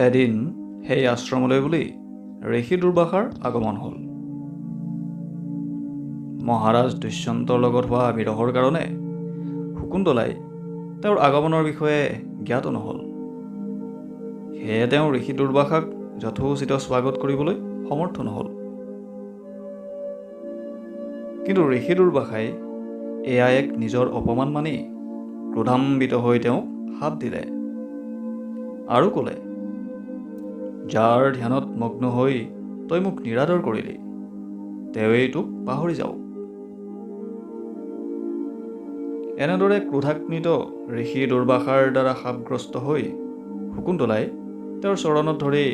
এদিন সেই আশ্ৰমলৈ বুলি ঋষি দুৰ্বাসাৰ আগমন হ'ল। মহাৰাজ দুষ্যন্তৰ লগত হোৱা বিৰহৰ কাৰণে শকুন্তলাই তেওঁৰ আগমনৰ বিষয়ে জ্ঞাত নহ'ল। সেয়ে তেওঁ ঋষি দুৰ্বাসাক যথোচিত স্বাগত কৰিবলৈ সমৰ্থ নহ'ল। কিন্তু ঋষি দুৰ্বাসাই এয়া এক নিজৰ অপমান মানি ক্ৰোধান্বিত হৈ তেওঁক শাপ দিলে আৰু ক'লে, যাৰ ধ্যানত মগ্ন হৈ তই মোক নিৰাদৰ কৰিলি, তেওঁৱেই তোক পাহৰি যাওক। এনেদৰে ক্ৰোধাগ্নিত ঋষি দুৰ্বাসাৰ দ্বাৰা শাপগ্ৰস্ত হৈ শকুন্তলাই তেওঁৰ চৰণত ধৰি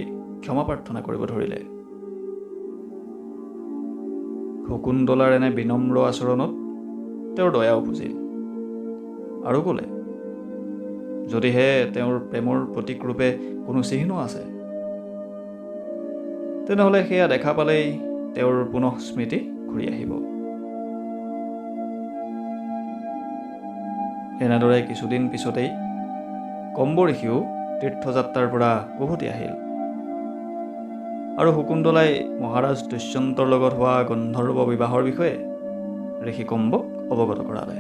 ক্ষমা প্ৰাৰ্থনা কৰিব ধৰিলে। শকুন্তলাৰ এনে বিনম্ৰ আচৰণত তেওঁৰ দয়া উপজিল আৰু ক'লে, যদিহে তেওঁৰ প্ৰেমৰ প্ৰতীকৰূপে কোনো চিহ্ন আছে, তেনেহ'লে সেয়া দেখা পালেই তেওঁৰ পুনঃ স্মৃতি ঘূৰি আহিব। এনেদৰে কিছুদিন পিছতেই কম্ব ঋষিও তীৰ্থযাত্ৰাৰ পৰা উভতি আহিল আৰু শকুন্তলাই মহাৰাজ দুষ্যন্তৰ লগত হোৱা গন্ধৰ্ব বিবাহৰ বিষয়ে ঋষি কম্বক অৱগত কৰালে।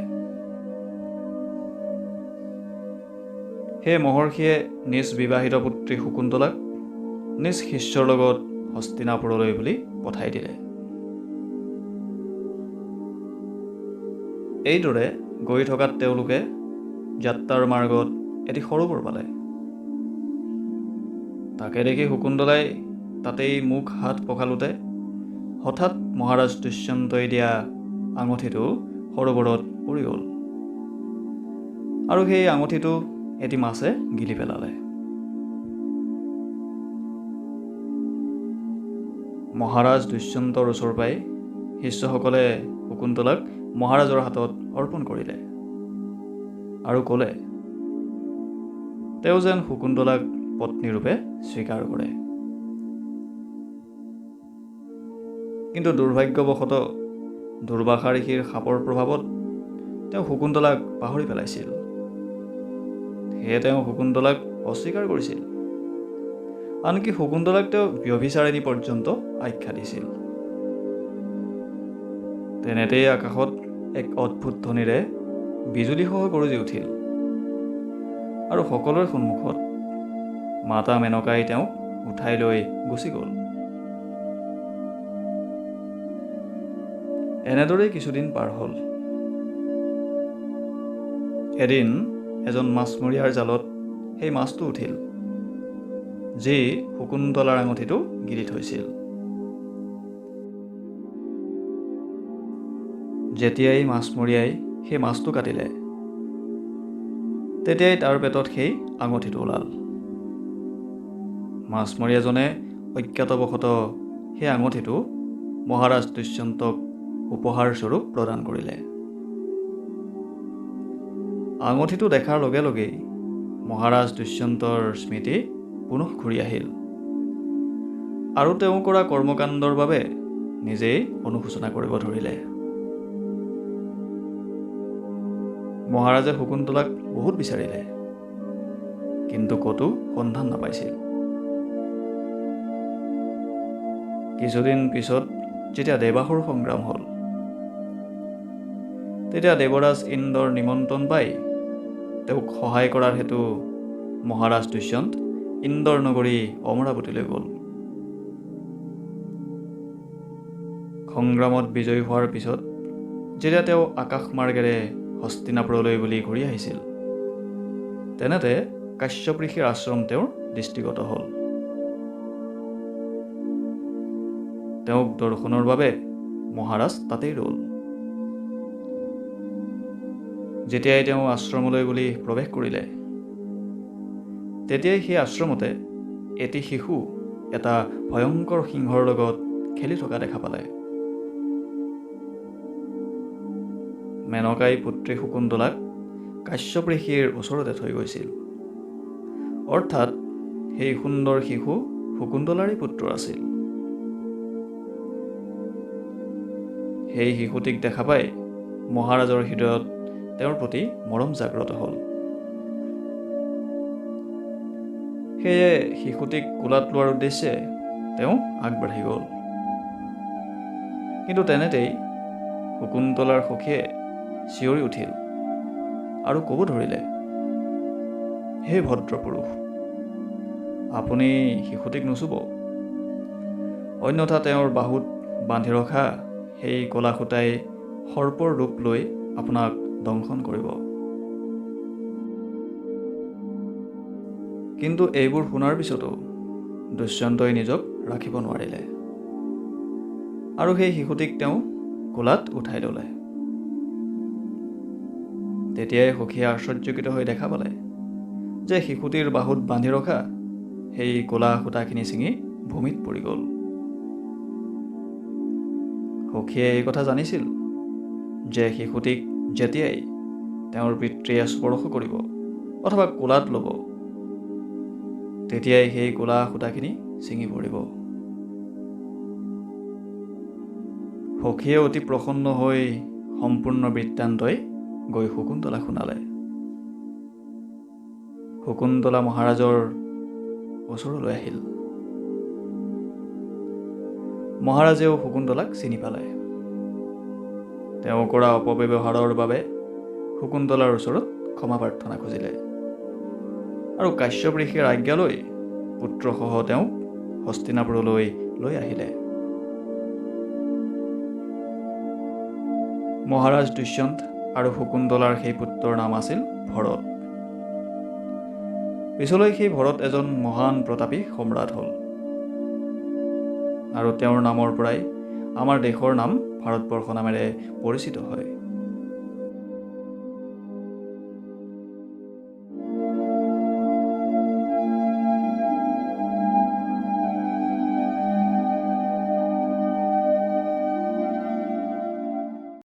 সেই মহৰ্ষিয়ে নিজ বিবাহিত পুত্ৰী শকুন্তলাক নিজ শিষ্যৰ লগত হস্তিনাপুৰলৈ বুলি পঠাই দিলে। এইদৰে গৈ থকাত তেওঁলোকে যাত্ৰাৰ মাৰ্গত এটি সৰোবৰ পালে। তাকে দেখি শকুন্তলাই তাতেই মুখ হাত পখালোতে হঠাৎ মহাৰাজ দুষ্যন্তই দিয়া আঙঠিটো সৰোবৰত পৰি গ'ল আৰু সেই আঙঠিটো এটি মাছে গিলি পেলালে। মহাৰাজ দুষ্যন্তৰ ওচৰ পাই শিষ্যসকলে শকুন্তলাক মহাৰাজৰ হাতত অৰ্পণ কৰিলে আৰু ক'লে, তেওঁ যেন শকুন্তলাক পত্নীৰূপে স্বীকাৰ কৰে। কিন্তু দুৰ্ভাগ্যবশতঃ দুৰ্বাসা ঋষিৰ শাপৰ প্ৰভাৱত তেওঁ শকুন্তলাক পাহৰি পেলাইছিল। সেয়ে তেওঁ শকুন্তলাক অস্বীকাৰ কৰিছিল, আনকি শকুন্তলাক তেওঁ ব্যভিচাৰিণী পৰ্যন্ত আখ্যা দিছিল। তেনেতেই আকাশত এক অদ্ভুত ধ্বনিৰে বিজুলীসহ গৰজি উঠিল আৰু সকলোৰে সন্মুখত মাতা মেনকাই তেওঁক উঠাই লৈ গুচি গ'ল। এনেদৰেই কিছুদিন পাৰ হ'ল। এদিন এজন মাছমৰীয়াৰ জালত সেই মাছটো উঠিল, যি শকুন্তলাৰ আঙঠিটো গিলি থৈছিল। যেতিয়াই মাছমৰীয়াই সেই মাছটো কাটিলে, তেতিয়াই তাৰ পেটত সেই আঙঠিটো ওলাল। মাছমৰীয়াজনে অজ্ঞাতবশতঃ সেই আঙঠিটো মহাৰাজ দুষ্যন্তক উপহাৰস্বৰূপ প্ৰদান কৰিলে। আঙঠিটো দেখাৰ লগে লগেই মহাৰাজ দুষ্যন্তৰ স্মৃতি পুনঃ ঘূৰি আহিল আৰু তেওঁ কৰা কৰ্মকাণ্ডৰ বাবে নিজেই অনুশোচনা কৰিব ধৰিলে। মহাৰাজে শকুন্তলাক বহুত বিচাৰিলে, কিন্তু ক'তো সন্ধান নাপাইছিল। কিছুদিন পিছত যেতিয়া দেৱাসুৰ সংগ্ৰাম হ'ল, তেতিয়া দেৱৰাজ ইন্দ্ৰৰ নিমন্ত্ৰণ পাই তেওঁক সহায় কৰাৰ হেতু মহাৰাজ দুষ্যন্ত ইন্দ্ৰৰ নগৰী অমৰাৱতীলৈ গ'ল। সংগ্ৰামত বিজয়ী হোৱাৰ পিছত যেতিয়া তেওঁ আকাশমাৰ্গেৰে হস্তিনাপুৰলৈ বুলি ঘূৰি আহিছিল, তেনেতে কাশ্যপ ঋষিৰ আশ্ৰম তেওঁৰ দৃষ্টিগত হ'ল। তেওঁক দৰ্শনৰ বাবে মহাৰাজ তাতেই ৰ'ল। যেতিয়াই তেওঁ আশ্ৰমলৈ বুলি প্ৰৱেশ কৰিলে, তেতিয়াই সেই আশ্ৰমতে এটি শিশু এটা ভয়ংকৰ সিংহৰ লগত খেলি থকা দেখা পালে। মেনকাই পুত্ৰী শকুন্তলাক কাশ্যপ ঋষিৰ ওচৰতে থৈ গৈছিল, অৰ্থাৎ সেই সুন্দৰ শিশু শকুন্তলাৰেই পুত্ৰ আছিল। সেই শিশুটিক দেখা পাই মহাৰাজৰ হৃদয়ত তেওঁৰ প্ৰতি মৰম জাগ্ৰত হ'ল। সেয়ে শিশুটিক কোলাত লোৱাৰ উদ্দেশ্যে তেওঁ আগবাঢ়ি গ'ল। কিন্তু তেনেতেই শকুন্তলাৰ সখীয়ে চিঞৰি উঠিল আৰু ক'ব ধৰিলে, হে ভদ্ৰপুৰুষ, আপুনি শিশুটিক নুচুব, অন্যথা তেওঁৰ বাহুত বান্ধি ৰখা সেই কলা সূতাই সৰ্পৰ ৰূপ লৈ আপোনাক দংশন কৰিব। কিন্তু এইবোৰ শুনাৰ পিছতো দুষ্যন্তই নিজক ৰাখিব নোৱাৰিলে আৰু সেই শিশুটিক তেওঁ কোলাত উঠাই ল'লে। তেতিয়াই সখীয়ে আশ্চৰ্যকিত হৈ দেখা পালে যে শিশুটিৰ বাহুত বান্ধি ৰখা সেই ক'লা সূতাখিনি ছিঙি ভূমিত পৰি গ'ল। সখীয়ে এই কথা জানিছিল যে শিশুটিক যেতিয়াই তেওঁৰ পিতৃয়ে স্পৰ্শ কৰিব অথবা কোলাত ল'ব, তেতিয়াই সেই ক'লা সূতাখিনি ছিঙি পৰিব। সখীয়ে অতি প্ৰসন্ন হৈ সম্পূৰ্ণ বৃত্তান্তই গৈ শকুন্তলাক শুনালে। শকুন্তলা মহাৰাজৰ ওচৰলৈ আহিল। মহাৰাজেও শকুন্তলাক চিনি পালে। তেওঁ কৰা অপব্যৱহাৰৰ বাবে শকুন্তলাৰ ওচৰত ক্ষমা প্ৰাৰ্থনা খুজিলে আৰু কাশ্যপ ঋষিৰ আজ্ঞা লৈ পুত্ৰসহ তেওঁক হস্তিনাপুৰলৈ লৈ আহিলে। মহাৰাজ দুষ্যন্ত আৰু শকুন্তলাৰ সেই পুত্ৰৰ নাম আছিল ভৰত। পিছলৈ সেই ভৰত এজন মহান প্ৰতাপী সম্ৰাট হ'ল আৰু তেওঁৰ নামৰ পৰাই আমাৰ দেশৰ নাম ভাৰতবৰ্ষ নামেৰে পৰিচিত হয়।